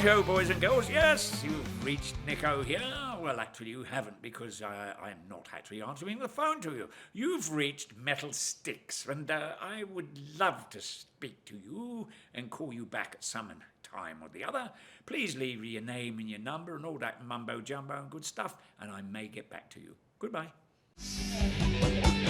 Righto, boys and girls, yes, you've reached Nicko here. Well, actually, you haven't, because I'm not actually answering the phone to you. You've reached Metal Sticks, and I would love to speak to you and call you back at some time or the other. Please leave your name and your number and all that mumbo-jumbo and good stuff, and I may get back to you. Goodbye.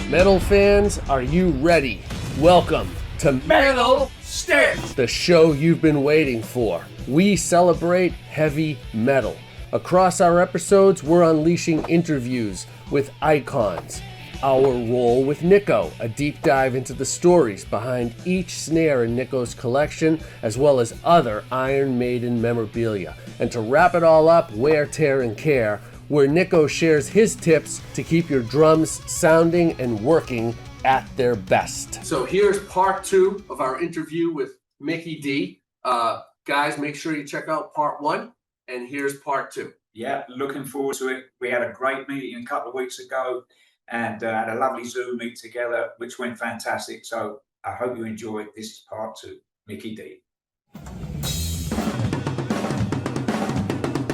Metal fans, are you ready? Welcome to Metal Sticks, the show you've been waiting for. We celebrate heavy metal. Across our episodes, we're unleashing interviews with icons. Our Roll with Nicko, a deep dive into the stories behind each snare in Nicko's collection, as well as other Iron Maiden memorabilia. And to wrap it all up, Wear, Tear, and Care, where Nicko shares his tips to keep your drums sounding and working at their best. So here's part 2 of our interview with Mikkey Dee. Guys, make sure you check out part 1, and here's part 2. Yeah, looking forward to it. We had a great meeting a couple of weeks ago and had a lovely Zoom meet together, which went fantastic. So I hope you enjoyed. This is part 2. Mikkey Dee.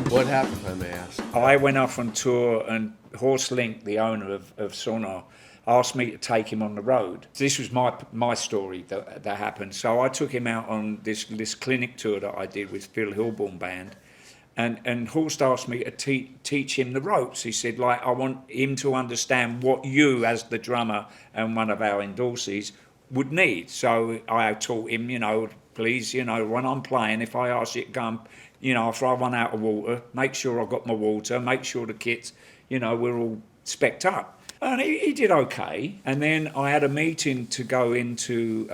What happened, if I may ask? I went off on tour, and Horst Link, the owner of Sonar, asked me to take him on the road. This was my story that happened. So I took him out on this clinic tour that I did with Phil Hilborn Band, and Horst asked me to teach him the ropes. He said, like, I want him to understand what you, as the drummer and one of our endorsees, would need. So I taught him, please, when I'm playing, if I ask you to come, if I run out of water, make sure I've got my water, make sure the kit's, we're all specced up. And he did okay. And then I had a meeting to go into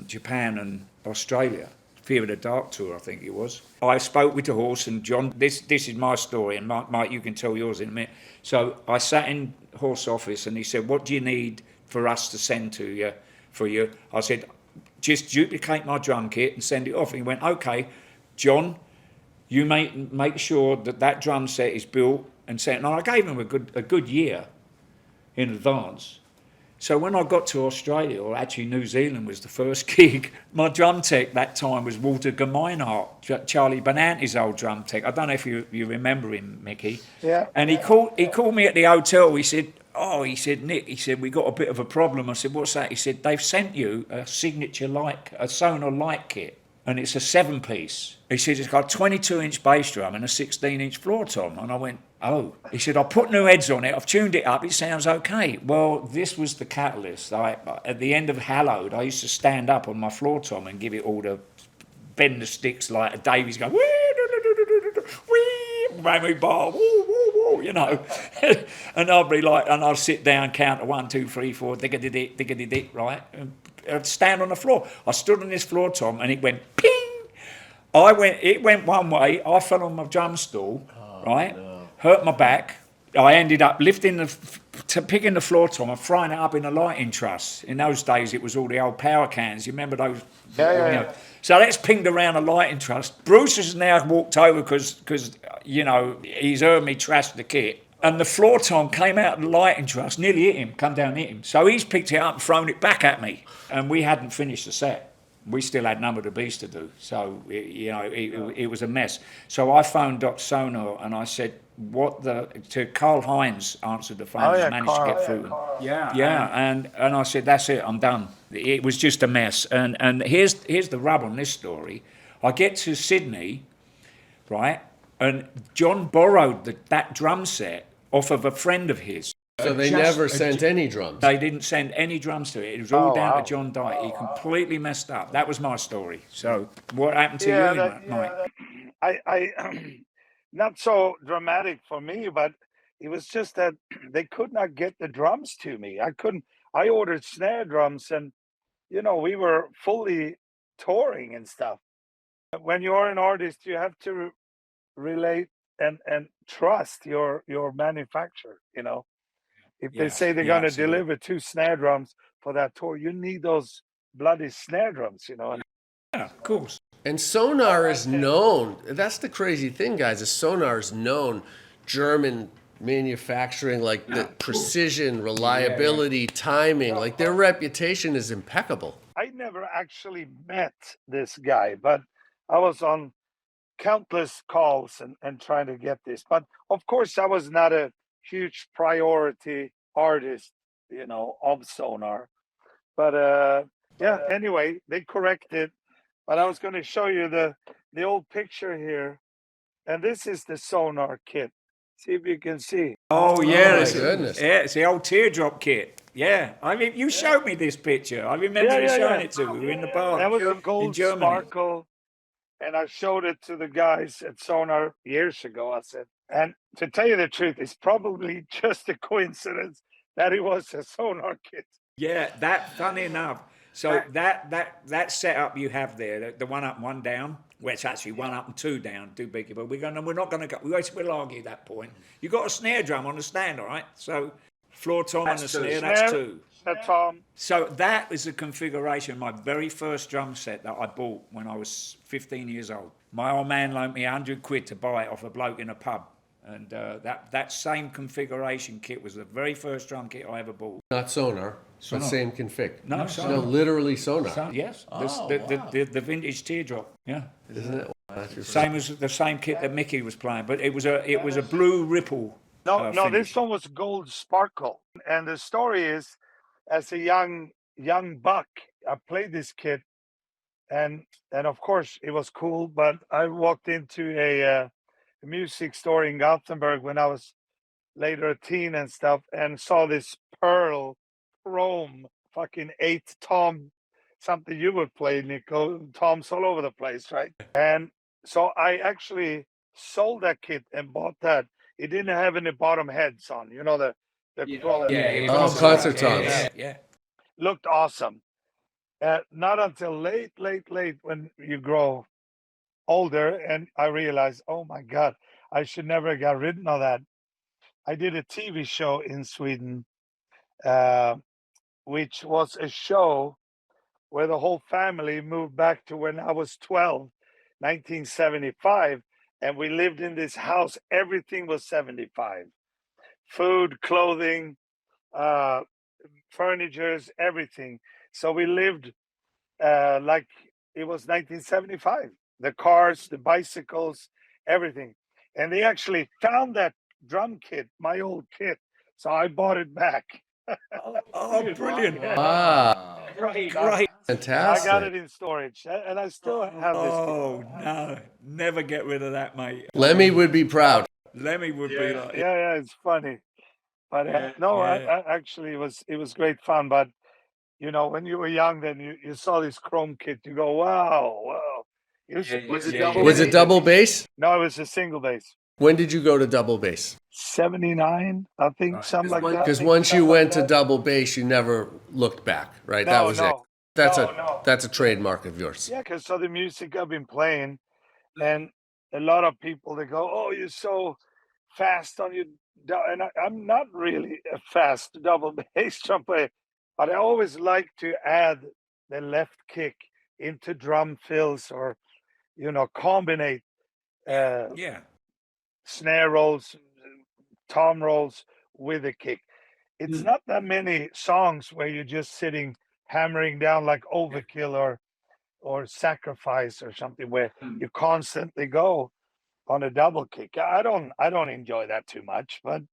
Japan and Australia, Fear of the Dark tour, I think it was. I spoke with the Horse and John. This is my story, and Mike, you can tell yours in a minute. So I sat in Horse's office, and he said, "What do you need for us to send to you, for you?" I said, "Just duplicate my drum kit and send it off." And he went, "Okay, John, you make sure that drum set is built and sent." And I gave him a good year in advance. So when I got to Australia, or actually New Zealand was the first gig, my drum tech that time was Walter Gemeinhardt, Charlie Benante's old drum tech. I don't know if you remember him, Mickey. Yeah. And he called me at the hotel. He said, "Nick," he said, "we got a bit of a problem." I said, "What's that?" He said, "They've sent you a signature a Sonar light kit, and it's a 7-piece. He said, "It's got a 22-inch bass drum and a 16-inch floor tom." And I went, "Oh." He said, "I put new heads on it, I've tuned it up, it sounds okay." Well, this was the catalyst. At the end of Hallowed, I used to stand up on my floor tom and give it all the bend the sticks like a Davies going, Rami bar, woo, woo, woo, and I'd be like, and I'd sit down, count to 1, 2, 3, 4, diggity-dit, right? And I'd stand on the floor. I stood on this floor tom, and it went ping. It went one way. I fell on my drum stool, right? No. Hurt my back. I ended up picking the floor tom and throwing it up in a lighting truss. In those days, it was all the old power cans. You remember those? Yeah. So that's pinged around a lighting truss. Bruce has now walked over because he's heard me trash the kit. And the floor tom came out of the lighting truss, nearly hit him, come down and hit him. So he's picked it up and thrown it back at me. And we hadn't finished the set. We still had Number the Beast to do. So, it was a mess. So I phoned Dr. Sonar and I said, to Karl Heinz answered the phone and managed to get through. And I said, "That's it, I'm done." It was just a mess. And here's the rub on this story. I get to Sydney, right? And John borrowed that drum set off of a friend of his. So they never sent any drums? They didn't send any drums to it. It was all down to John Dye. He completely messed up. That was my story. So what happened to you, Mike? I not so dramatic for me, but it was just that they could not get the drums to me. I ordered snare drums, and we were fully touring and stuff. When you're an artist, you have to relate and trust your manufacturer. If they say they're going to deliver 2 snare drums for that tour, you need those bloody snare drums, Yeah, of course. And Sonar is known. That's the crazy thing, guys. Is Sonar is known. German manufacturing, like the precision, reliability, timing. Like their reputation is impeccable. I never actually met this guy, but I was on countless calls and trying to get this. But of course, I was not a huge priority artist, of Sonar. But yeah, anyway, they corrected. But I was going to show you the old picture here, and this is the Sonar kit. See if you can see. Oh yeah, my goodness. It's the old teardrop kit. Yeah, I mean, you showed me this picture. I remember you showing it to me. We were in the bar That was a in gold Germany. sparkle, and I showed it to the guys at Sonar years ago. I said, and to tell you the truth, it's probably just a coincidence that it was a Sonar kit. Yeah, funny enough. So that setup you have there, the one up and one down, well, it's actually one up and two down, too big. But we're not going to go. We'll argue that point. You got a snare drum on the stand, all right? So floor tom and the snare, that's two. That's Tom. So that is the configuration of my very first drum set that I bought when I was 15 years old. My old man loaned me £100 to buy it off a bloke in a pub. And that same configuration kit was the very first drum kit I ever bought. Not Sonar, but same config. No, Sonar. No, literally Sonar. Yes, wow. the vintage teardrop. Yeah, Isn't it? That's same as the same kit that Mikkey was playing, but it was a blue ripple. No, finish. this one was gold sparkle. And the story is, as a young buck, I played this kit, and of course it was cool. But I walked into a music store in Gothenburg when I was later a teen and stuff, and saw this pearl chrome fucking 8 tom, something you would play, Nicko, toms all over the place, right? And so I actually sold that kit and bought that. It didn't have any bottom heads on, the concert toms. Yeah. Looked awesome. Not until late when you grow older, and I realized, oh my God, I should never have got rid of that. I did a TV show in Sweden, which was a show where the whole family moved back to when I was 12, 1975, and we lived in this house. Everything was 75. Food, clothing, furnitures, everything. So we lived like it was 1975. The cars, the bicycles, everything. And they actually found that drum kit, my old kit. So I bought it back. Oh, brilliant! Wow. Great. Fantastic. I got it in storage, and I still have this kit. Oh no, never get rid of that, mate. Lemmy would be proud. Lemmy would be like, Yeah, it's funny. But I actually it was great fun. But when you were young, then you saw this chrome kit, you go, wow. Was it double bass? No, it was a single bass. When did you go to double bass? 79, I think, something like that. Because once you went to double bass, you never looked back, right? That was it. That's a trademark of yours. Yeah, because the music I've been playing, and a lot of people, they go, oh, you're so fast on your, and I'm not really a fast double bass drum player, but I always like to add the left kick into drum fills, or combinate snare rolls, tom rolls with a kick. It's not that many songs where you're just sitting hammering down like Overkill or Sacrifice or something, where you constantly go on a double kick. I don't enjoy that too much, but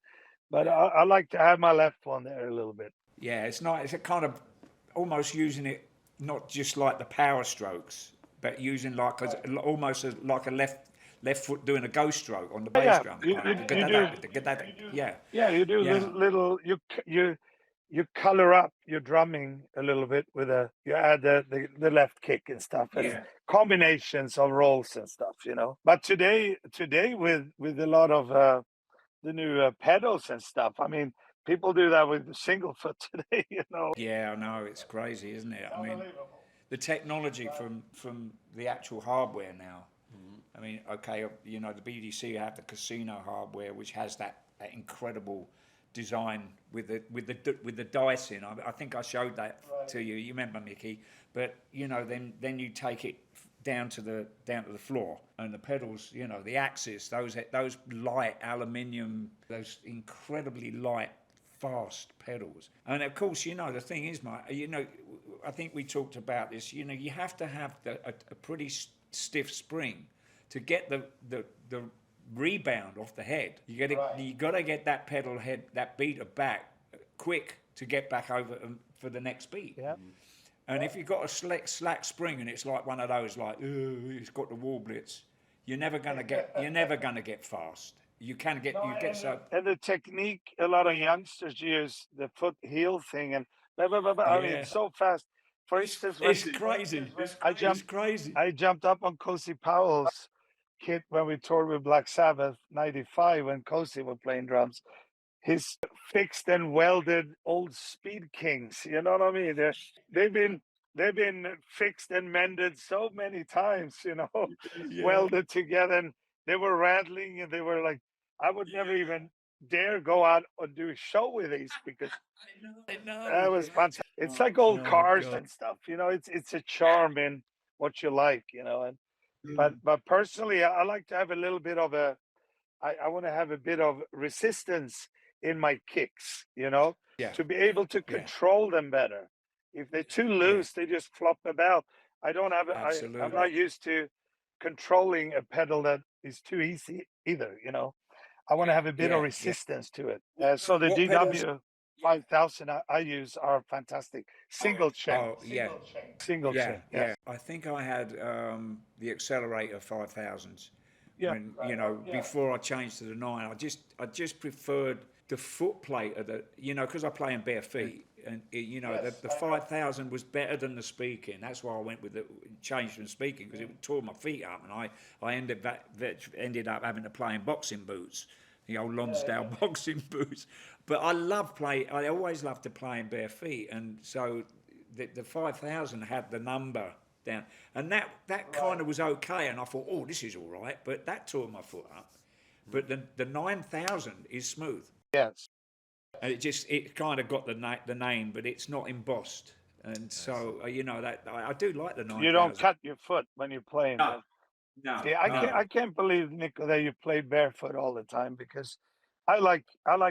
I like to have my left one there a little bit. Yeah, it's not. It's a kind of almost using it not just like the power strokes, but using like almost like a left foot doing a ghost stroke on the bass drum. You do little. You color up your drumming a little bit with you add the left kick and stuff, and combinations of rolls and stuff, But today with a lot of the new pedals and stuff, I mean, people do that with the single foot today, Yeah, I know, it's crazy, isn't it? I mean, the technology from the actual hardware now. I mean, okay, the BDC have the casino hardware, which has that incredible design with the dice in. I think I showed that to you. You remember, Mickey? But then you take it down to the floor, and the pedals, the axis, those light aluminium, those incredibly light, fast pedals. And of course, the thing is, Mike, I think we talked about this. You have to have a pretty stiff spring to get the rebound off the head. You got to get that pedal head, that beater back quick to get back over for the next beat. Yeah. And if you've got a slack spring and it's like one of those like, it's got the wall blitz, you're never gonna get fast. You get so. And the technique, a lot of youngsters use the foot heel thing, and blah, blah, blah, blah. I mean, it's so fast. For instance, It's crazy. It's crazy. I jumped up on Cozy Powell's kit when we toured with Black Sabbath '95 when Cozy were playing drums. His fixed and welded old Speed Kings, you know what I mean? They've been fixed and mended so many times, you know, welded together, and they were rattling, and they were like, I would never even dare go out and do a show with these because that was fantastic. It's like old cars and stuff, you know. It's a charm in what you like, you know. And but personally, I like to have a little bit of I want to have a bit of resistance in my kicks, you know, to be able to control them better. If they're too loose, they just flop about. I don't have. I'm not used to controlling a pedal that is too easy either, you know. I want to have a bit of resistance to it. So the DW 5000 I use are fantastic. Single chain. Single chain. Yeah. I think I had the Accelerator 5000s. Yeah. When, you know, before I changed to the 9, I just preferred the foot plate of the, you know, because I play in bare feet, and you know, the 5000 was better than the speaking. That's why I went with the change from speaking, because it tore my feet up, and I ended up having to play in boxing boots, the old Lonsdale boxing boots. But I always loved to play in bare feet, and so the 5000 had the number down, and that kind of was okay, and I thought, oh, this is all right, but that tore my foot up. But the 9000 is smooth. Yes. And it kind of got the name, but it's not embossed, and so you know that I do like the 9000. You don't cut your foot when you're playing. No. Yeah, I can't believe, Nicko, that you play barefoot all the time, because I like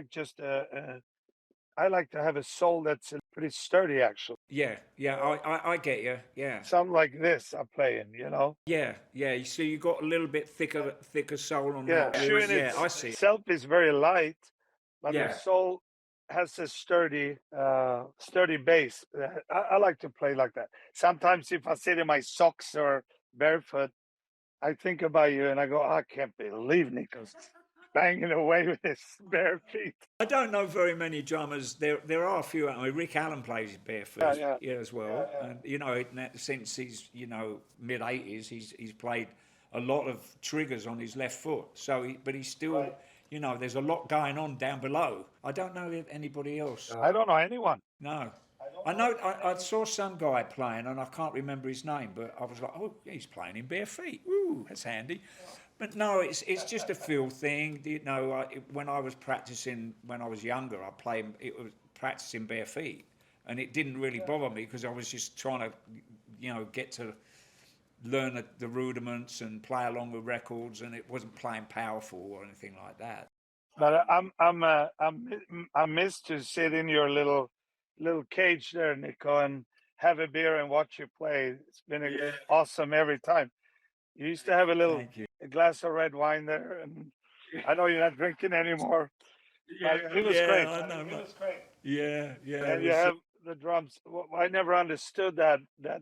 just I like to have a sole that's pretty sturdy, actually. Yeah, I get you. Yeah. Something like this I'm playing, you know. Yeah. So you got a little bit thicker sole on that. Shoe in I see. itself is very light, but the sole has a sturdy base. I like to play like that. Sometimes if I sit in my socks or barefoot, I think about you and I go, I can't believe Nicko's banging away with his bare feet. I don't know very many drummers. There are a few. I mean, Rick Allen plays barefoot as well, and you know, since he's mid-80s, he's played a lot of triggers on his left foot. So, but he's still, you know, there's a lot going on down below. I don't know anybody else. I don't know anyone. No. I know. I saw some guy playing, and I can't remember his name, but I was like, "Oh, he's playing in bare feet. Ooh, that's handy." But no, it's just a feel thing. You know, when I was practicing when I was younger, it was practicing bare feet, and it didn't really bother me because I was just trying to, you know, get to learn the rudiments and play along with records, and it wasn't playing powerful or anything like that. But I miss to sit in your little cage there, Nicko, and have a beer and watch you play. It's been awesome every time. You used to have a glass of red wine there, and I know you're not drinking anymore. It was great. I know, it was great. Yeah. And you have the drums. I never understood that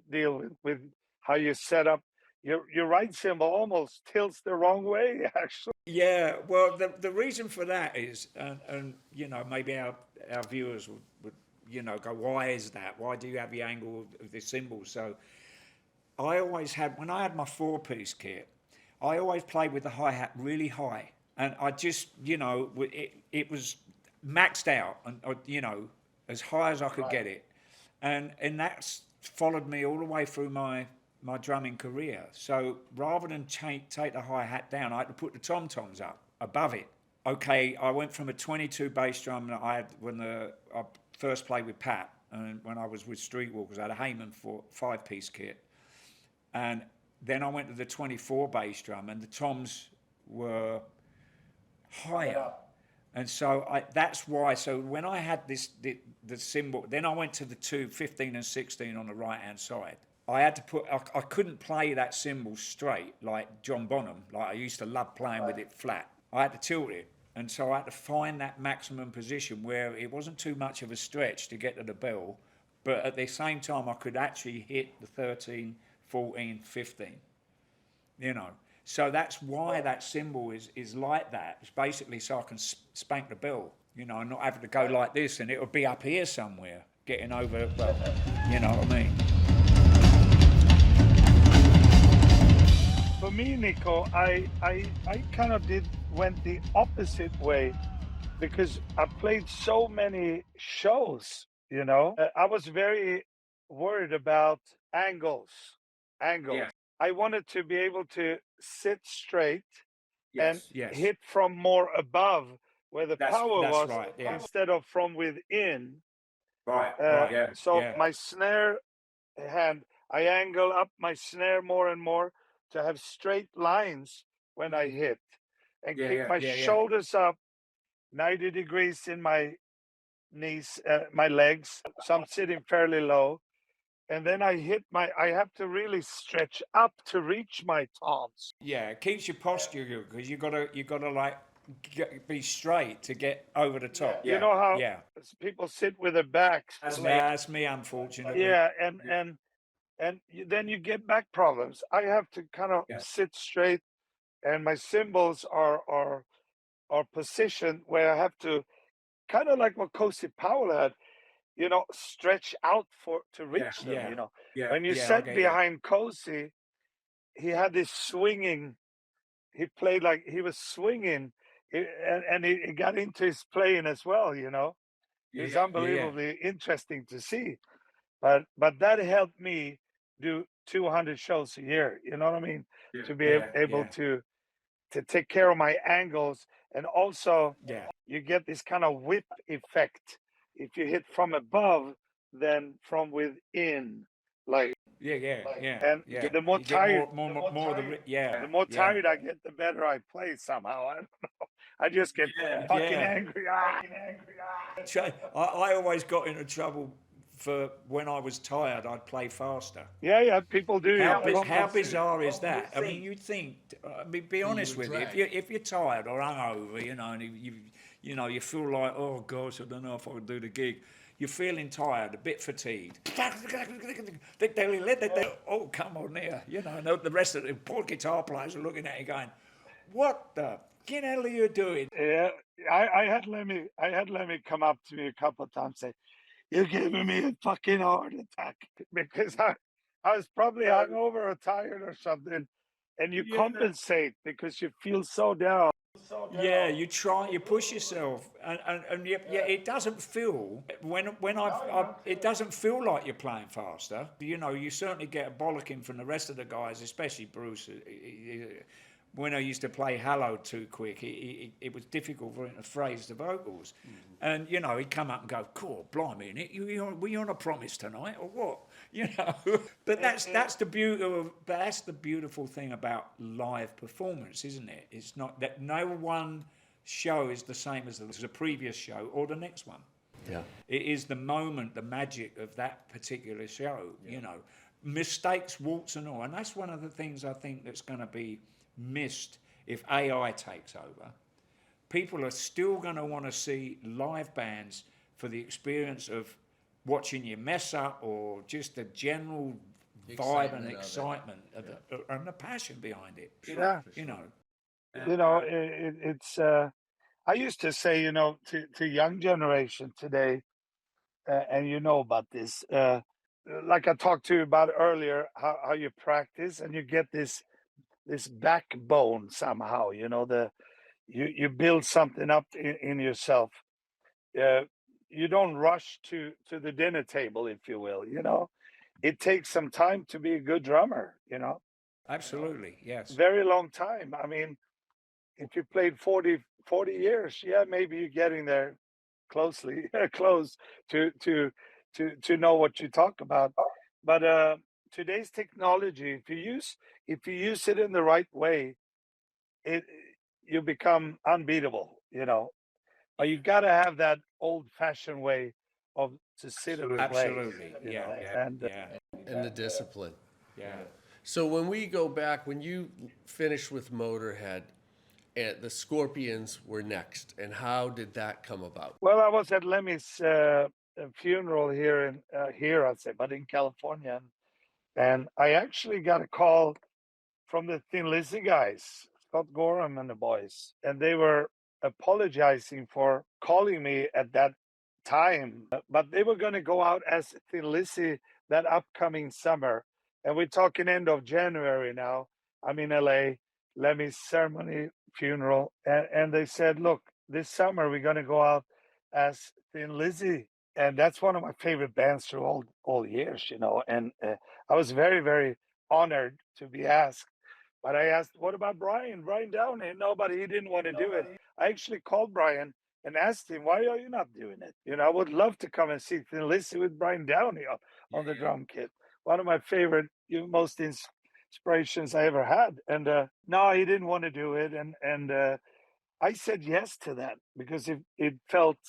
deal with how you set up. Your right cymbal almost tilts the wrong way, actually. Yeah, well, the reason for that is, and you know, maybe our viewers would you know, go, why is that? Why do you have the angle of the cymbal? So I always had, when I had my 4-piece kit, I always played with the hi-hat really high. And I just, you know, it was maxed out, and you know, as high as I could get it. And that's followed me all the way through my drumming career. So rather than take the hi-hat down, I had to put the tom-toms up above it. Okay, I went from a 22 bass drum that I had when I first played with Pat, and when I was with Streetwalkers, I had a Heyman 5-piece kit. And then I went to the 24 bass drum, and the toms were higher. And so that's why. So when I had the cymbal, then I went to the 15 and 16 on the right-hand side. I had to put. I couldn't play that cymbal straight like John Bonham. Like I used to love playing with it flat. I had to tilt it, and so I had to find that maximum position where it wasn't too much of a stretch to get to the bell, but at the same time I could actually hit the 13, 14, 15. You know. So that's why that cymbal is like that. It's basically so I can spank the bell, you know, and not having to go like this, and it'll be up here somewhere, getting over, well, you know what I mean? For me, Nicko, I kind of went the opposite way because I played so many shows, you know. I was very worried about angles. Yeah. I wanted to be able to sit straight and Yes. hit from more above where the power That's was right, yeah. instead of from within. Right. Yeah. So yeah. my snare hand, I angle up my snare more and more to have straight lines when I hit and keep my shoulders up 90 degrees in my knees, my legs. So I'm sitting fairly low. And then I have to really stretch up to reach my toms. Yeah, it keeps your posture good because you gotta like be straight to get over the top. You know how Yeah. people sit with their backs. That's me, unfortunately. Yeah, and then you get back problems. I have to kind of sit straight, and my cymbals are positioned where I have to kind of like what Cozy Powell had, you know, stretch out to reach them. You know, when you sat behind Cozy, he had this swinging. He played like he was swinging, and he got into his playing as well. You know, it's unbelievably interesting to see. But that helped me do 200 shows a year. You know what I mean? To be able to take care of my angles, and also you get this kind of whip effect if you hit from above than from within, like. And the more tired, the more tired I get, the better I play somehow. I don't know. I just get fucking angry. I always got into trouble for when I was tired, I'd play faster. Yeah, people do. How bizarre is that? I mean, you'd think. Be honest with you. If you're tired or hungover, you know, and you feel like, oh gosh, I don't know if I could do the gig. You're feeling tired, a bit fatigued. Oh, come on here. You know, and the rest of the poor guitar players are looking at you going, what the hell are you doing? Yeah, I had Lemmy come up to me a couple of times and say, you're giving me a fucking heart attack, because I was probably hungover or tired or something. And you compensate because you feel so down. Yeah, you push yourself, and it doesn't feel it doesn't feel like you're playing faster. You know, you certainly get a bollocking from the rest of the guys, especially Bruce. When I used to play Hello too quick, it was difficult for him to phrase the vocals. And, you know, he'd come up and go, cool, blimey, were you on a promise tonight or what? You know, but that's the beautiful thing about live performance, isn't it? It's not that no one show is the same as the previous show or the next one. Yeah. It is the moment, the magic of that particular show, you know. Mistakes, warts and all. And that's one of the things I think that's going to be missed if AI takes over. People are still going to want to see live bands for the experience of watching you mess up, or just the general vibe and excitement and the passion behind it. Yeah, you know. You know, it's. I used to say, you know, to young generation today, and you know about this. Like I talked to you about earlier, how you practice and you get this backbone somehow. You know, you build something up in yourself. You don't rush to the dinner table, if you will. You know, it takes some time to be a good drummer. You know, Absolutely, yes. very long time. I mean, if you played 40 years, maybe you're getting there close to know what you talk about. But today's technology, if you use it in the right way, you become unbeatable, you know. But you got to have that old-fashioned way to sit and play. Absolutely, you know, And the discipline. Yeah. So when we go back, when you finished with Motorhead, and the Scorpions were next, and how did that come about? Well, I was at Lemmy's funeral here I'd say, but in California, and I actually got a call from the Thin Lizzy guys, Scott Gorham and the boys, and they were apologizing for calling me at that time, but they were going to go out as Thin Lizzy that upcoming summer, and we're talking end of January now. I'm in LA, Lemmy's ceremony funeral, and they said, look, this summer we're going to go out as Thin Lizzy, and that's one of my favorite bands through all years, you know, and I was very, very honored to be asked. But I asked, what about Brian? Brian Downey? Nobody, he didn't want to do it. I actually called Brian and asked him, why are you not doing it? You know, I would love to come and see Thin Lizzy with Brian Downey on the drum kit. One of my favorite, most inspirations I ever had. And no, he didn't want to do it. And I said yes to that because it felt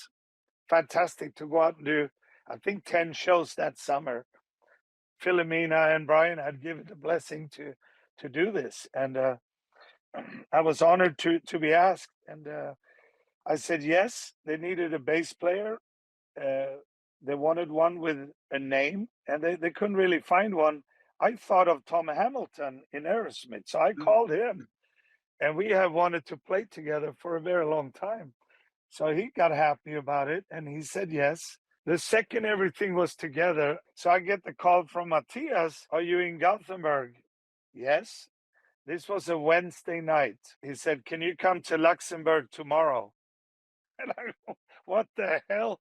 fantastic to go out and do, I think, 10 shows that summer. Philomena and Brian had given the blessing to do this, and I was honored to be asked. And I said yes. They needed a bass player. They wanted one with a name, and they couldn't really find one. I thought of Tom Hamilton in Aerosmith, so I called him, and we have wanted to play together for a very long time. So he got happy about it, and he said yes. The second everything was together, so I get the call from Matthias, are you in Gothenburg? Yes. This was a Wednesday night. He said, can you come to Luxembourg tomorrow? And I go, what the hell?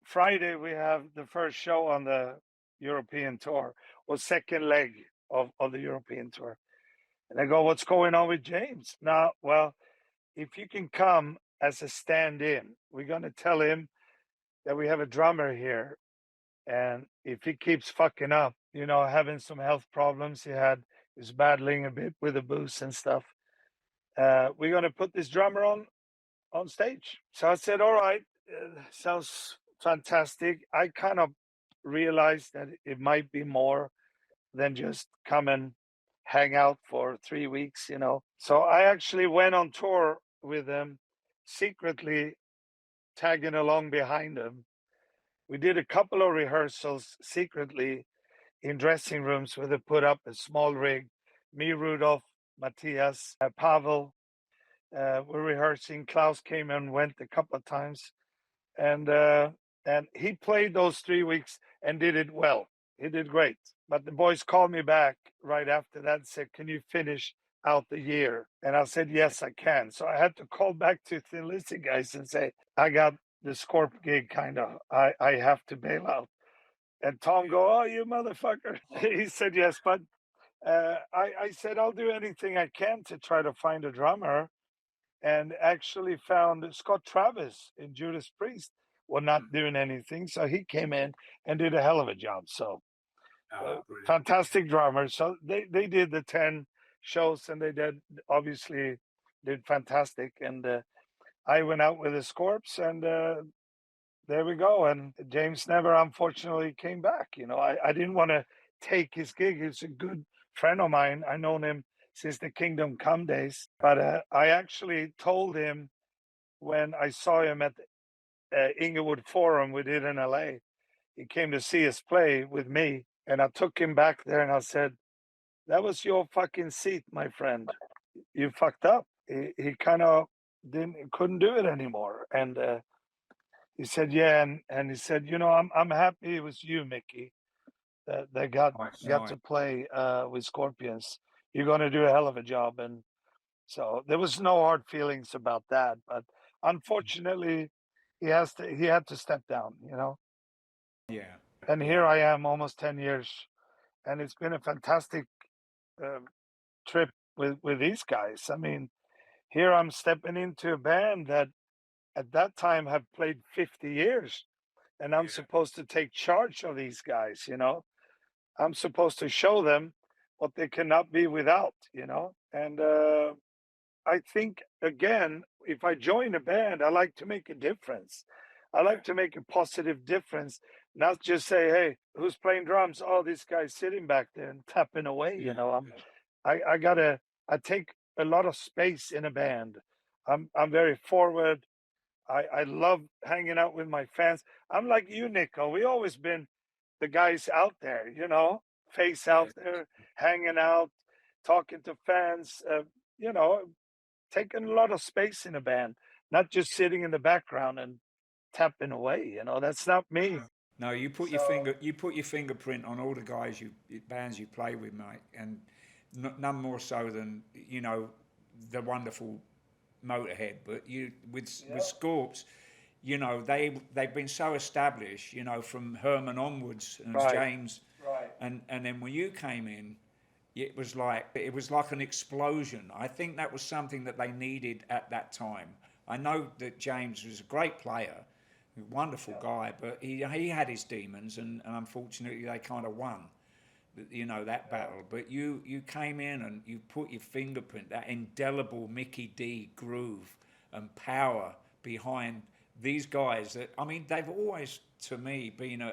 Friday, we have the first show on the European tour, or second leg of the European tour. And I go, what's going on with James? Now, well, if you can come as a stand-in, we're going to tell him that we have a drummer here. And if he keeps fucking up, you know, having some health problems he's battling a bit with the booze and stuff, we're going to put this drummer on stage. So I said, all right, sounds fantastic. I kind of realized that it might be more than just come and hang out for 3 weeks, you know. So I actually went on tour with them, secretly tagging along behind them. We did a couple of rehearsals secretly in dressing rooms where they put up a small rig. Me, Rudolph, Matthias, Pavel were rehearsing. Klaus came and went a couple of times, and he played those 3 weeks and did it well. He did great. But the boys called me back right after that and said, can you finish out the year? And I said, yes, I can. So I had to call back to Thin Lizzy guys and say, I got the Scorp gig, kind of. I have to bail out. And Tom go, oh, you motherfucker. He said, yes, but I said, I'll do anything I can to try to find a drummer. And actually found Scott Travis in Judas Priest were not doing anything. So he came in and did a hell of a job. So fantastic drummer. So they did the 10 shows, and they obviously did fantastic. And I went out with the Scorps, and there we go. And James never, unfortunately, came back. You know, I didn't want to take his gig. He's a good friend of mine. I known him since the Kingdom Come days. But I actually told him when I saw him at Inglewood Forum we did in LA. He came to see us play with me, and I took him back there and I said, that was your fucking seat, my friend. You fucked up. He kind of couldn't do it anymore. And he said, yeah. And he said, you know, I'm happy it was you, Mickey, that got to play with Scorpions. You're going to do a hell of a job. And so there was no hard feelings about that. But unfortunately, he had to step down, you know. Yeah. And here I am, almost 10 years, and it's been a fantastic trip with these guys. I mean, here I'm stepping into a band that at that time have played 50 years, and I'm supposed to take charge of these guys, you know. I'm supposed to show them what they cannot be without, you know. And I think, again, if I join a band, I like to make a difference. I like to make a positive difference not just say, "Hey, who's playing drums?" Oh, this guy's sitting back there and tapping away. You Yeah. know, I take a lot of space in a band. I'm very forward. I love hanging out with my fans. I'm like you, Nicko. We always been the guys out there, you know, face out there, hanging out, talking to fans. You know, taking a lot of space in a band, not just sitting in the background and tapping away. You know, that's not me. No, you put your fingerprint on all the guys bands you play with, mate, and none more so than the wonderful Motorhead. But with Scorps, they've been so established, from Herman onwards and Right. James, and then when you came in, it was like an explosion. I think that was something that they needed at that time. I know that James was a great player, a wonderful guy, but he had his demons, and unfortunately they kind of won, that battle. But you came in and you put your fingerprint, that indelible Mikkey Dee groove and power behind these guys. That, I mean, they've always, to me, been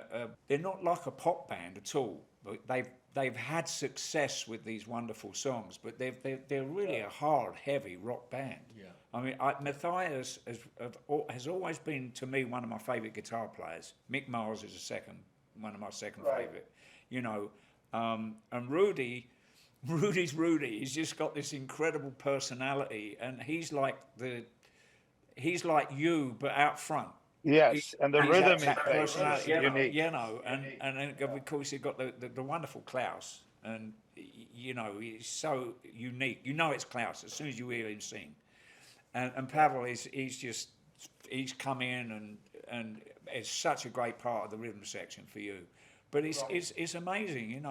they're not like a pop band at all, but they've had success with these wonderful songs, but they're really a hard, heavy rock band. Yeah. I mean, Matthias has always been, to me, one of my favourite guitar players. Mick Mars is one of my second favourite. And Rudy's Rudy. He's just got this incredible personality, and he's like you, but out front. Yes, and the rhythm is That personality, unique. and then of course you've got the wonderful Klaus, and he's so unique. It's Klaus as soon as you hear him sing, and Pavel he's come in and it's such a great part of the rhythm section for you. But it's amazing,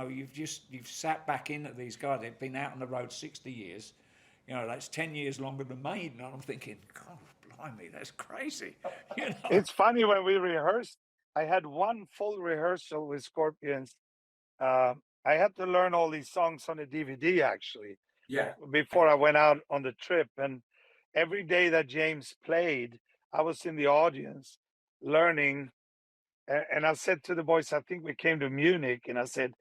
you've sat back into these guys. They've been out on the road 60 years, that's 10 years longer than Maiden, and I'm thinking, God, blimey, that's crazy. It's funny, when we rehearsed, I had one full rehearsal with Scorpions. I had to learn all these songs on a DVD, actually, before I went out on the trip. And every day that James played, I was in the audience learning. And I said to the boys, I think we came to Munich, and I said,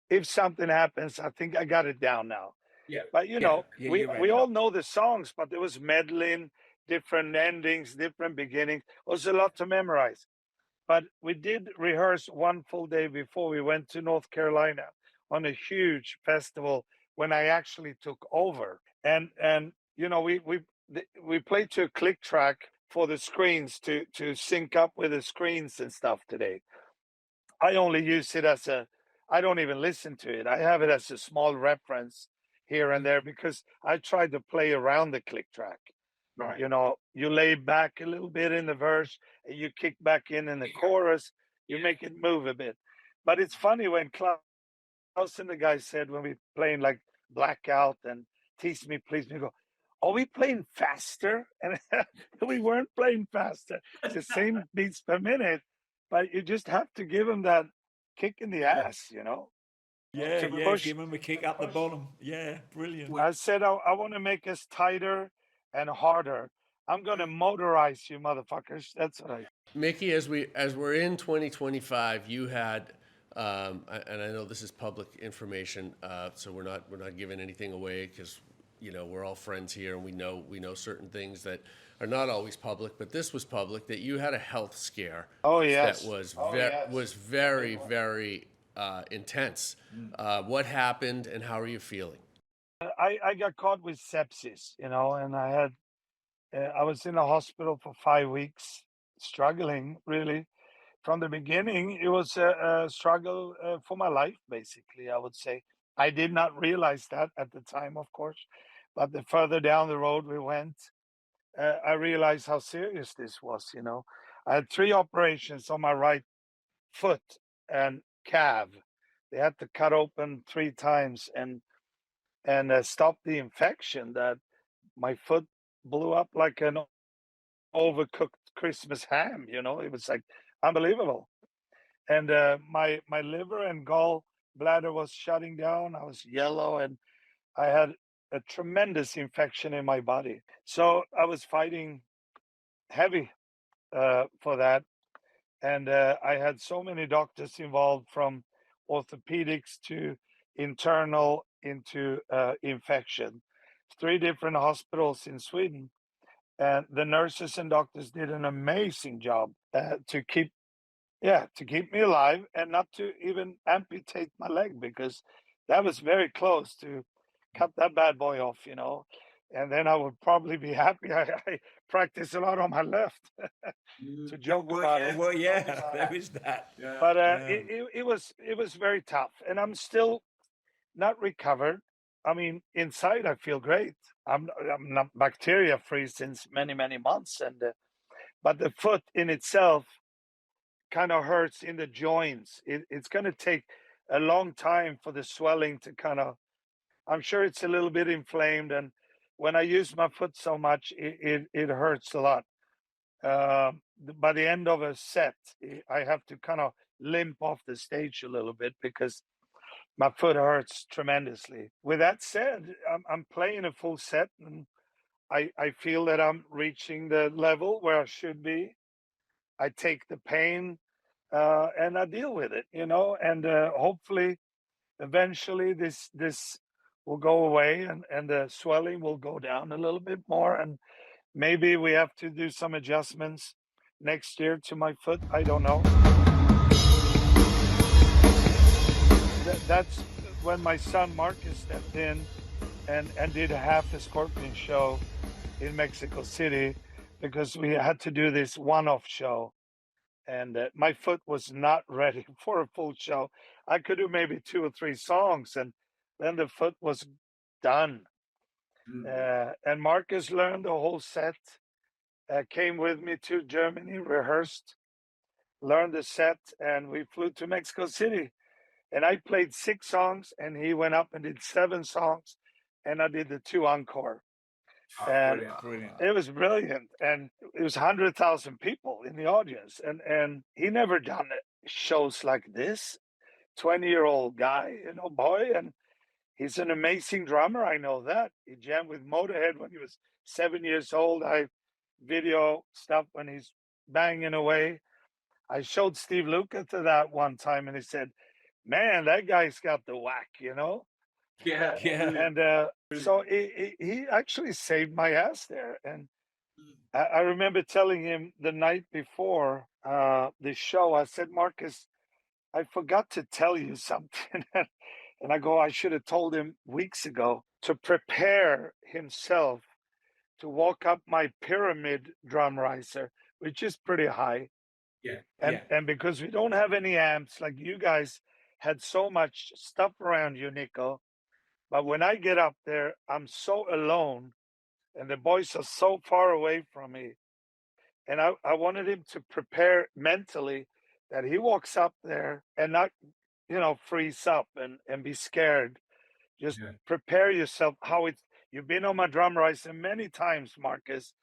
if something happens, I think I got it down now. Yeah. But, we all all know the songs, but there was meddling, different endings, different beginnings. It was a lot to memorize. But we did rehearse one full day before we went to North Carolina on a huge festival when I actually took over. And we played to a click track for the screens to sync up with the screens and stuff today. I only use it I don't even listen to it. I have it as a small reference here and there, because I tried to play around the click track. Right. You lay back a little bit in the verse, and you kick back in the chorus, you make it move a bit. But it's funny when Klaus and the guys said, when we playing like Blackout and Tease Me, Please Me, go, are we playing faster? And we weren't playing faster. It's the same beats per minute, but you just have to give them that kick in the ass, Yeah, push. give him a kick up the bottom. Yeah, brilliant. I said, I want to make us tighter and harder. I'm going to motorize you, motherfuckers. That's what I. Mickey, as we're in 2025, you had, and I know this is public information, so we're not giving anything away, because we're all friends here, and we know certain things that are not always public, but this was public, that you had a health scare. Oh yes. That was very, very intense. What happened, and how are you feeling? I got caught with sepsis, and I was in the hospital for 5 weeks, struggling really. From the beginning, it was a struggle for my life, basically, I would say. I did not realize that at the time, of course, but the further down the road we went, I realized how serious this was. I had 3 operations on my right foot and calf. They had to cut open 3 times and stop the infection. That my foot blew up like an overcooked Christmas ham. It was like unbelievable. And my liver and gallbladder was shutting down. I was yellow, and I had a tremendous infection in my body. So I was fighting heavy for that. and I had so many doctors involved, from orthopedics to internal into infection. 3 different hospitals in Sweden, and the nurses and doctors did an amazing job to keep me alive and not to even amputate my leg, because that was very close to cut that bad boy off, and then I would probably be happy. I practice a lot on my left to joke about it. Well, yeah, there is that. But Yeah. it was very tough, and I'm still not recovered. I mean, inside I feel great. I'm not bacteria free since many months, and but the foot in itself kind of hurts in the joints. It's going to take a long time for the swelling to kind of. I'm sure it's a little bit inflamed, and when I use my foot so much, it hurts a lot. By the end of a set, I have to kind of limp off the stage a little bit because my foot hurts tremendously. With that said, I'm playing a full set, and I feel that I'm reaching the level where I should be. I take the pain and I deal with it, and hopefully, eventually, this will go away, and the swelling will go down a little bit more, and maybe we have to do some adjustments next year to my foot. I don't know. That's when my son Marcus stepped in and did half a Scorpion show in Mexico City, because we had to do this one-off show, and my foot was not ready for a full show. I could do maybe 2 or 3 songs, and then the foot was done. And Marcus learned the whole set, came with me to Germany, rehearsed, learned the set, and we flew to Mexico City. And I played 6 songs, and he went up and did 7 songs, and I did the 2 encore. And Brilliant. it was brilliant, and it was 100,000 people in the audience, and he never done shows like this. 20-year-old guy, boy, and he's an amazing drummer. I know that. He jammed with Motorhead when he was 7 years old. I video stuff when he's banging away. I showed Steve Luca to that one time, and he said, "Man, that guy's got the whack, Yeah. And so he actually saved my ass there. And I remember telling him the night before the show, I said, "Marcus, I forgot to tell you something." And I go, I should have told him weeks ago to prepare himself to walk up my pyramid drum riser, which is pretty high. And because we don't have any amps, like you guys had so much stuff around you, Nicko. But when I get up there, I'm so alone, and the boys are so far away from me. And I wanted him to prepare mentally that he walks up there and not, freeze up and be scared. Just prepare yourself you've been on my drum riser many times, Marcus,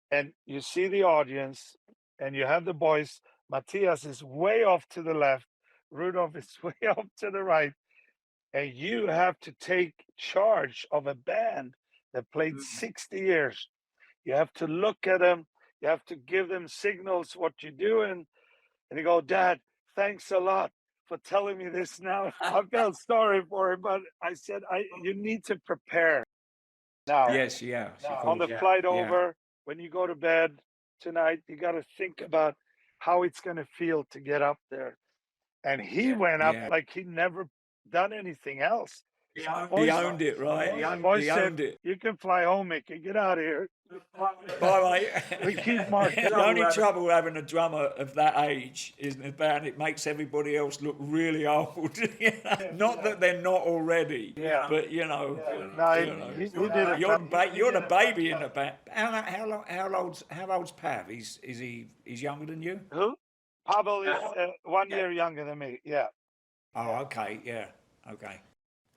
and you see the audience, and you have the boys. Matthias is way off to the left. Rudolph is way off to the right. And you have to take charge of a band that played 60 years. You have to look at them. You have to give them signals what you're doing. And you go, "Dad, thanks a lot for telling me this now." I felt sorry for him, but I said, you need to prepare now. Yes, yeah. On the flight over, when you go to bed tonight, you got to think about how it's going to feel to get up there. And he went up like he'd never done anything else. He owned it, right? He owned it. "You can fly home, Mickey. Get out of here." Bye, We mate. keep Marcus. The only trouble having a drummer of that age is the band, it makes everybody else look really old. Not that they're not already, but he did it. you're the baby in the band. How old's Pav? He's younger than you? Who? Pavel is 1 year younger than me. Yeah. Oh, okay, yeah, okay.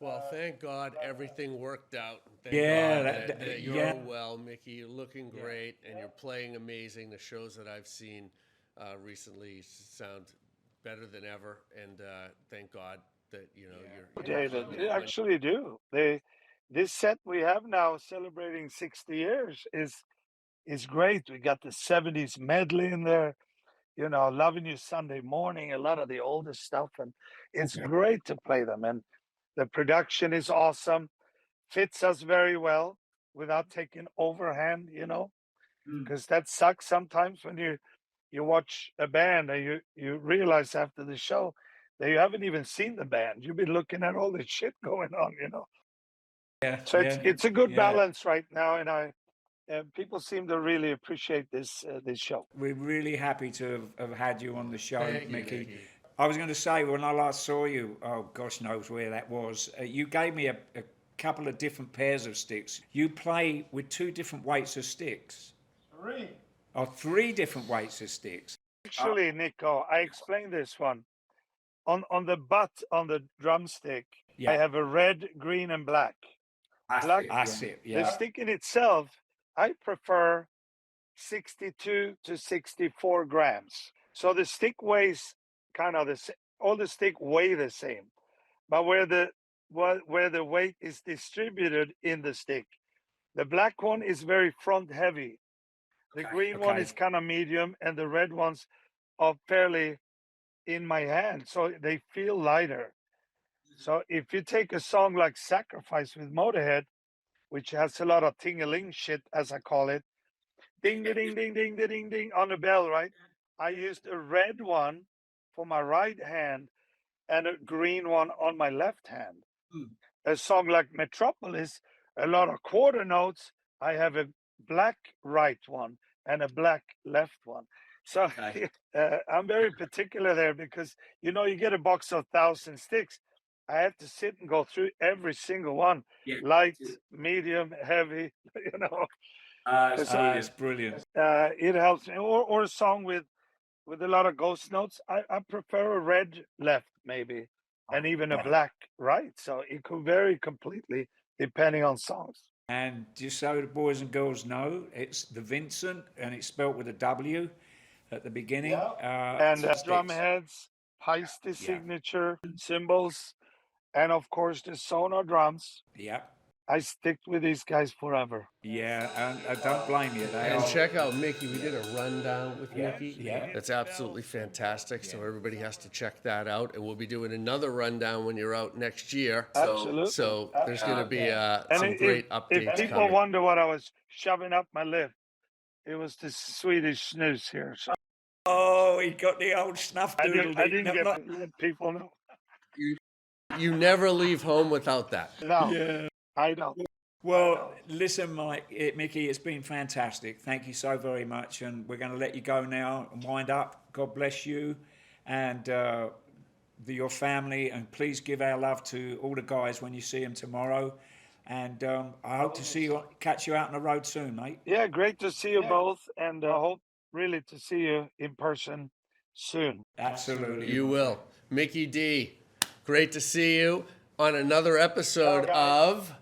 Well, thank God everything worked out. Thank Yeah, God that you're well, Mickey. You're looking great, and you're playing amazing. The shows that I've seen recently sound better than ever, and thank God that you're. David, they actually do. This set we have now celebrating 60 years is great. We got the 70s medley in there. you know, Loving You Sunday Morning, a lot of the older stuff, and it's great to play them. And the production is awesome, fits us very well without taking overhand, you know, because that sucks sometimes when you watch a band and you realize after the show that you haven't even seen the band. You've been looking at all this shit going on, you know. Yeah, So it's a good yeah. balance right now, and people seem to really appreciate this show. We're really happy to have had you on the show, Thank you, Mickey. Mickey. I was going to say, when I last saw you, oh gosh knows where that was, you gave me a couple of different pairs of sticks. You play with 2 different weights of sticks. 3. Oh, 3 different weights of sticks. Actually, Nicko, I explained this one. On the butt on the drumstick, Yeah. I have a red, green, and black. That's it, The yeah. stick in itself, I prefer 62 to 64 grams. So the stick weighs kind of the same. All the stick weigh the same, but where the weight is distributed in the stick, the black one is very front heavy. The green one Okay. is kind of medium, and the red ones are fairly in my hand, so they feel lighter. So if you take a song like Sacrifice with Motorhead, which has a lot of ting-a-ling shit, as I call it, ding, ding, ding, ding, ding, ding, ding on the bell, right? I used a red one for my right hand and a green one on my left hand. A song like Metropolis, a lot of quarter notes, I have a black right one and a black left one. So I'm very particular there because, you know, you get a box of 1,000 sticks. I have to sit and go through every single one, light, medium, heavy, you know. It's brilliant. It helps me. Or a song with a lot of ghost notes. I prefer a red left, maybe, and even a black right. So it could vary completely depending on songs. And just so the boys and girls know, it's the Vincent, and it's spelt with a W at the beginning. And drum heads, Heisty signature, cymbals, and of course the Sonar drums. Yeah. I stick with these guys forever. Yeah, and I don't blame you. They And are. check out Mickey. We did a rundown with Mickey. Yeah. That's absolutely fantastic. So everybody has to check that out. And we'll be doing another rundown when you're out next year. Absolutely. So there's going to be And some great if updates people coming. wonder what I was shoving up my lip, it was the Swedish snus here. So Oh, he got the old snuff I doodle. didn't let people know. You never leave home without that. No, I don't. Well, listen, Mickey, it's been fantastic. Thank you so very much. And we're going to let you go now and wind up. God bless you and your family. And please give our love to all the guys when you see them tomorrow. And I hope to catch you out on the road soon, mate. Yeah, great to see you both. And I hope really to see you in person soon. Absolutely. You will. Mikkey Dee, great to see you on another episode of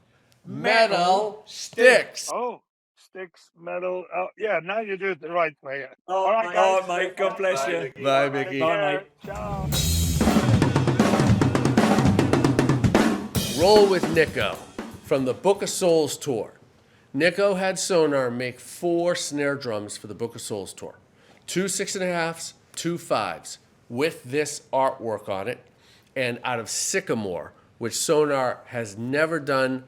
Metal Sticks. Oh, sticks, metal. Oh, yeah, now you do it the right way. Oh, All right, guys. oh, mate, God bless you. Bye, Mickey. Bye, mate. Ciao. Roll with Nicko from the Book of Souls tour. Nicko had Sonar make 4 snare drums for the Book of Souls tour. 2 6.5s, 2 5s, with this artwork on it, and out of Sycamore, which Sonar has never done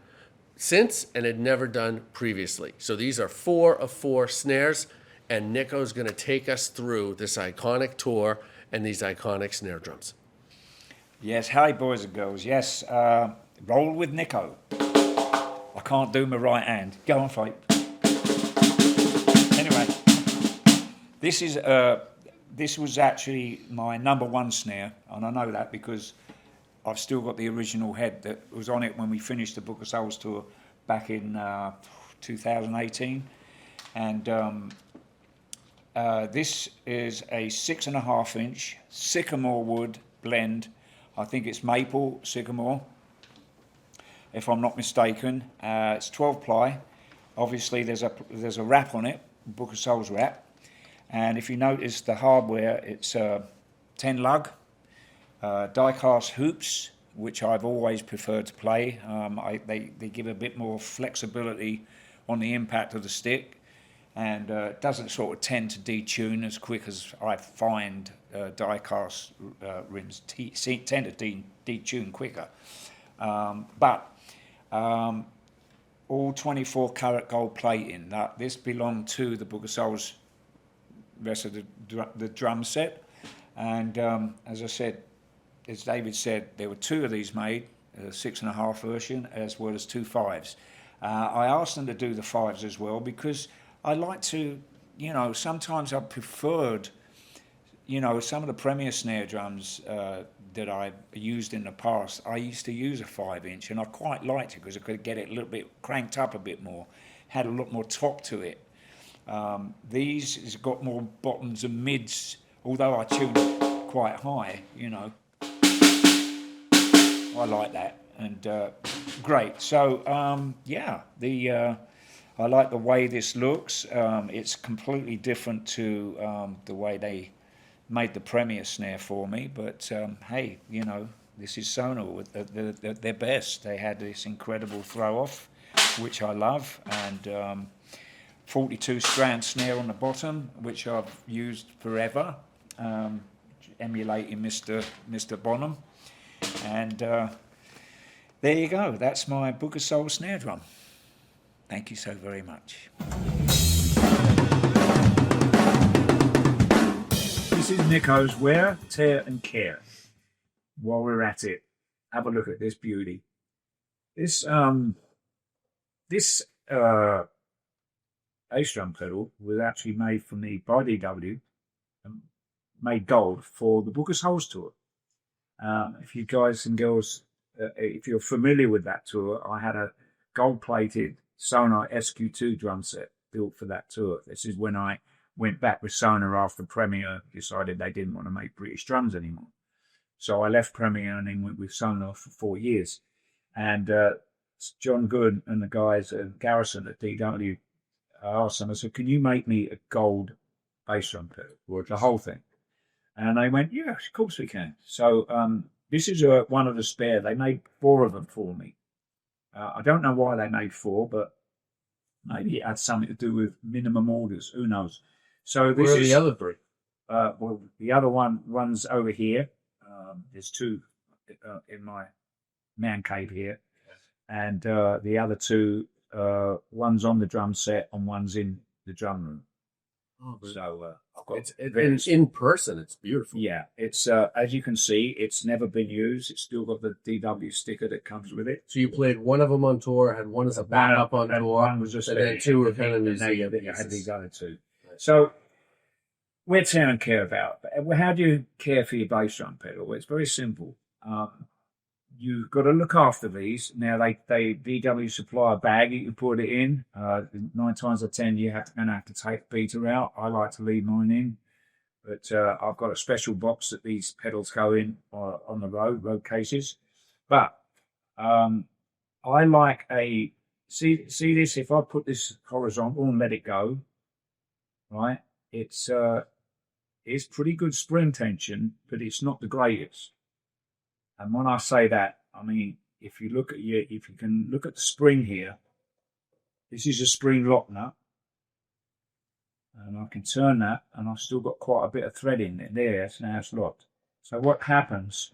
since and had never done previously. So these are 4 of 4 snares, and Nicko's going to take us through this iconic tour and these iconic snare drums. Yes, hi, boys and girls. Yes, roll with Nicko. I can't do my right hand. Go on, fight. Anyway, this was actually my #1 snare, and I know that because I've still got the original head that was on it when we finished the Book of Souls tour back in 2018. And this is a 6.5-inch Sycamore wood blend. I think it's maple sycamore, if I'm not mistaken. It's 12 ply. Obviously, there's a wrap on it, Book of Souls wrap. And if you notice the hardware, it's 10 lug. Die-cast hoops, which I've always preferred to play. They give a bit more flexibility on the impact of the stick. and it doesn't sort of tend to detune as quick as I find die-cast rims tend to detune quicker. But all 24 karat gold plating. This belonged to the Book of Souls rest of the drum set, and as I said, as David said, there were 2 of these made, a 6.5 version as well as 2 5s. I asked them to do the 5s as well because I like to, you know, sometimes I preferred, you know, some of the Premier snare drums that I used in the past. I used to use a 5-inch, and I quite liked it because I could get it a little bit cranked up a bit more, had a lot more top to it. These has got more bottoms and mids, although I tune it quite high, you know. I like that, and great. So yeah, I like the way this looks. It's completely different to the way they made the Premier snare for me, but hey, you know, this is Sonar at their best. They had this incredible throw off, which I love, and 42 strand snare on the bottom, which I've used forever, emulating Mr. Bonham. And there you go. That's my Book of Soul snare drum. Thank you so very much. This is Nicko's Wear, Tear and Care. While we're at it, have a look at this beauty. This bass drum pedal was actually made for me by DW, made gold for the Book of Souls tour. If you guys and girls, if you're familiar with that tour, I had a gold-plated Sonar SQ2 drum set built for that tour. This is when I went back with Sonar after Premier decided they didn't want to make British drums anymore. So I left Premier and then went with Sonar for 4 years. And John Good and the guys at Garrison at DW asked them, I said, can you make me a gold bass drum pedal, or the whole thing? And they went, yeah, of course we can. So this is one of the spare. They made 4 of them for me. I don't know why they made 4, but maybe it had something to do with minimum orders. Who knows? So this Where are the other 3? Well, the other one's over here. There's 2 in my man cave here, and the other 2, one's on the drum set and one's in the drum room. Oh, so I've got it's in person. It's beautiful. Yeah, it's as you can see, it's never been used. It's still got the DW sticker that comes with it. So you played one of them on tour, had one as a backup on tour, one was just and then 2 were kind of museum. I had these other 2. So we're tear and care about. How do you care for your bass drum pedal? Well, it's very simple. You've got to look after these. Now, they DW supply a bag you can put it in. 9 times out of 10, you're going to have to take the beater out. I like to leave mine in. But I've got a special box that these pedals go in on the road cases. But I like a... See this? If I put this horizontal and let it go, right, it's pretty good spring tension, but it's not the greatest. And when I say that, I mean, if you can look at the spring here, this is a spring lock nut. And I can turn that, and I've still got quite a bit of thread in it there, so now it's locked. So what happens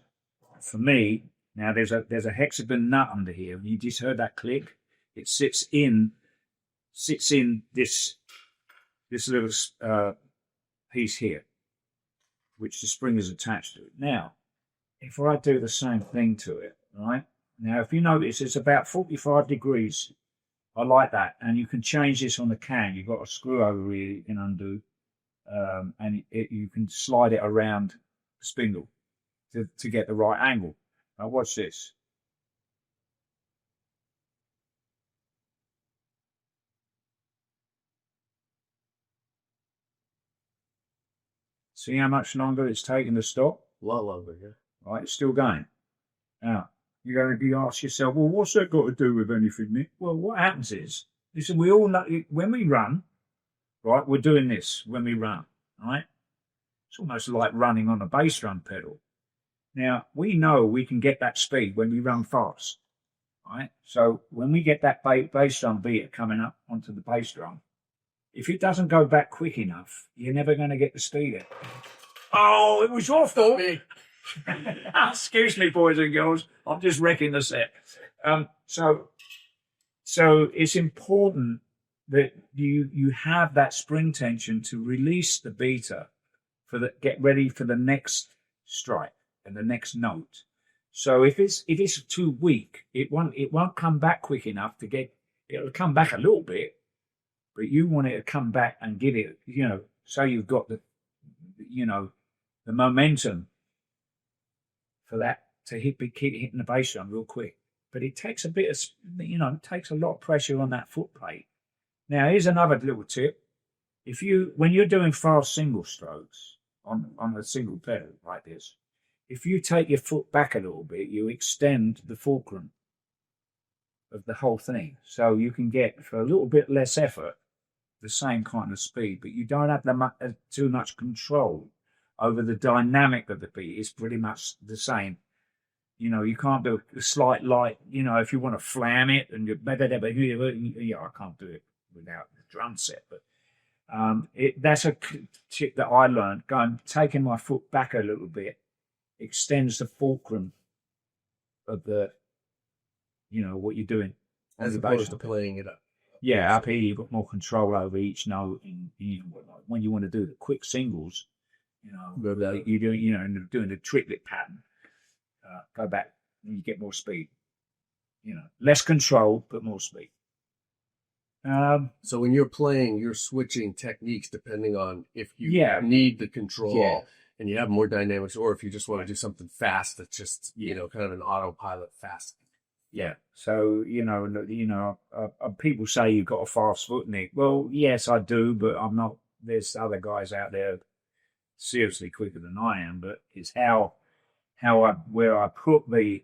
for me, now there's a hexagon nut under here, and you just heard that click. It sits in this little piece here, which the spring is attached to. Now, if I do the same thing to it, right? Now, if you notice, it's about 45 degrees. I like that. And you can change this on the can. You've got a screw over here you can undo. And you can slide it around the spindle to get the right angle. Now, watch this. See how much longer it's taken to stop? A lot longer, yeah. Right, it's still going. Now, you're going to be asked yourself, well, what's that got to do with anything, Nick? Well, what happens is, listen, we all know, when we run, right, we're doing this when we run, right? It's almost like running on a bass drum pedal. Now, we know we can get that speed when we run fast, right? So when we get that bass drum beat coming up onto the bass drum, If it doesn't go back quick enough, you're never going to get the speed out. Oh, it was your fault. Excuse me, boys and girls. I'm just wrecking the set. So it's important that you have that spring tension to release the beater get ready for the next strike and the next note. So if it's too weak, it won't come back quick enough it'll come back a little bit, but you want it to come back and give it, so you've got the momentum for that to keep hitting the bass drum real quick. But it takes a bit of, it takes a lot of pressure on that foot plate. Now, here's another little tip. When you're doing fast single strokes on a single pedal like this, if you take your foot back a little bit, you extend the fulcrum of the whole thing. So you can get, for a little bit less effort, the same kind of speed, but you don't have too much control over the dynamic of the beat. It's pretty much the same. You can't do a slight light, if you want to flam it and I can't do it without the drum set, but that's a tip that I learned. Taking my foot back a little bit extends the fulcrum of the, what you're doing. As opposed to playing it up. Yeah, up here you've got more control over each note. And when you want to do the quick singles, you're doing the triplet pattern. Go back and you get more speed. Less control but more speed. So when you're playing, you're switching techniques depending on if you need the control and you have more dynamics, or if you just want to do something fast that's just kind of an autopilot fast. Yeah. So people say you've got a fast foot, Nick. Well, yes, I do, but I'm not. There's other guys out there seriously quicker than I am. But it's where I put the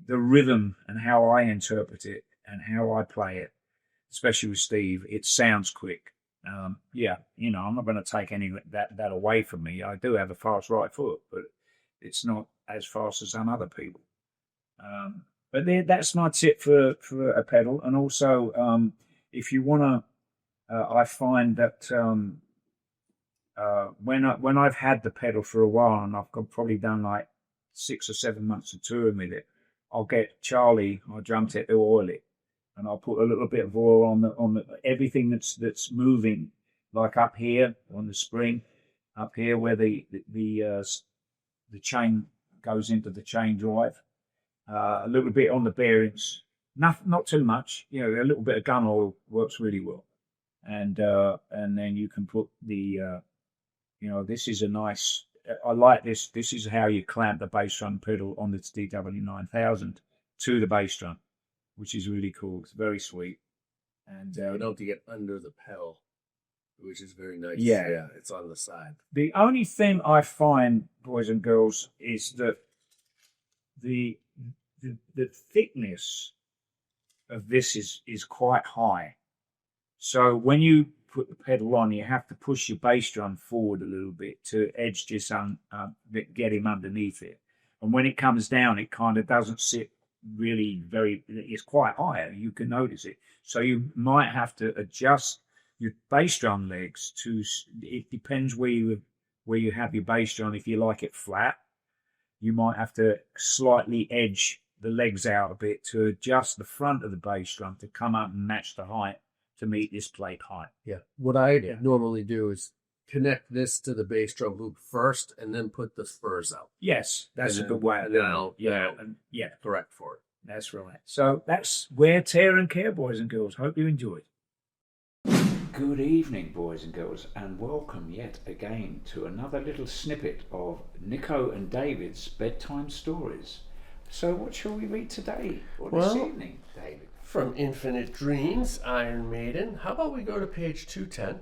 rhythm and how I interpret it and how I play it, especially with Steve. It sounds quick. I'm not going to take any that away from me. I do have a fast right foot, but it's not as fast as some other people. But that's my tip for a pedal. And also, if you want to, I find that when I've had the pedal for a while and I've probably done like 6 or 7 months of touring with it, I'll get Charlie, our drum tech, to oil it, and I'll put a little bit of oil on the everything that's moving, like up here on the spring, up here where the chain goes into the chain drive, a little bit on the bearings, not too much. A little bit of gun oil works really well, and then you can put the this is a nice. I like this. This is how you clamp the bass drum pedal on this DW9000 to the bass drum, which is really cool. It's very sweet. And you don't have to get under the pedal, which is very nice. Yeah, it's on the side. The only thing I find, boys and girls, is that the thickness of this is quite high. So when you put the pedal on, you have to push your bass drum forward a little bit to edge this get him underneath it. And when it comes down, it kind of doesn't sit really it's quite high. You can notice it. So you might have to adjust your bass drum legs it depends where you have your bass drum. If you like it flat, you might have to slightly edge the legs out a bit to adjust the front of the bass drum to come up and match the height to meet this plate height. Yeah. What I normally do is connect this to the bass drum loop first and then put the spurs out. Yes, that's a good way of doing it. Correct for it. That's right. So that's Wear, Tear and Care, boys and girls. Hope you enjoyed. Good evening, boys and girls, and welcome yet again to another little snippet of Nicko and David's bedtime stories. So what shall we read today or this evening, David? From Infinite Dreams, Iron Maiden. How about we go to page 210?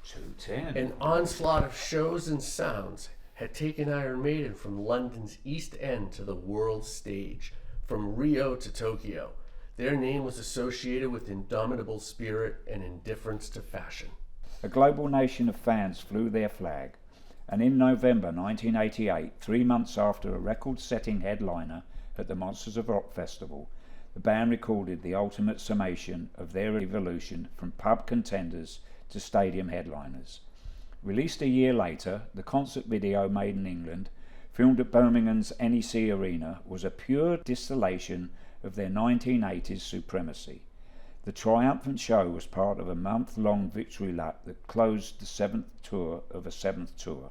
210. An onslaught of shows and sounds had taken Iron Maiden from London's East End to the world stage, from Rio to Tokyo. Their name was associated with indomitable spirit and indifference to fashion. A global nation of fans flew their flag, and in November 1988, 3 months after a record-setting headliner at the Monsters of Rock Festival, the band recorded the ultimate summation of their evolution from pub contenders to stadium headliners. Released a year later, the concert video Made in England, filmed at Birmingham's NEC Arena, was a pure distillation of their 1980s supremacy. The triumphant show was part of a month-long victory lap that closed the 7th tour of a 7th tour.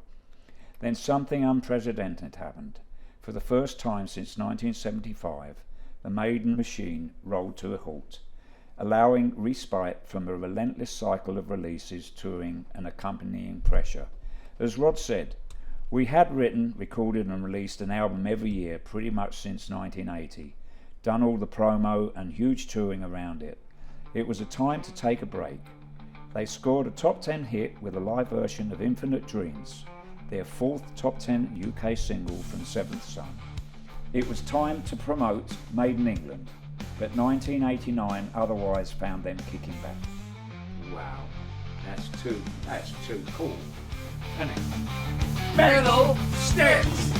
Then something unprecedented happened. For the first time since 1975, the Maiden machine rolled to a halt, allowing respite from a relentless cycle of releases, touring and accompanying pressure. As Rod said, we had written, recorded and released an album every year pretty much since 1980, done all the promo and huge touring around it. It was a time to take a break. They scored a top 10 hit with a live version of Infinite Dreams, their 4th top 10 UK single from Seventh Son. It was time to promote Made in England, but 1989 otherwise found them kicking back. Wow, that's too cool, isn't it? Metal Sticks!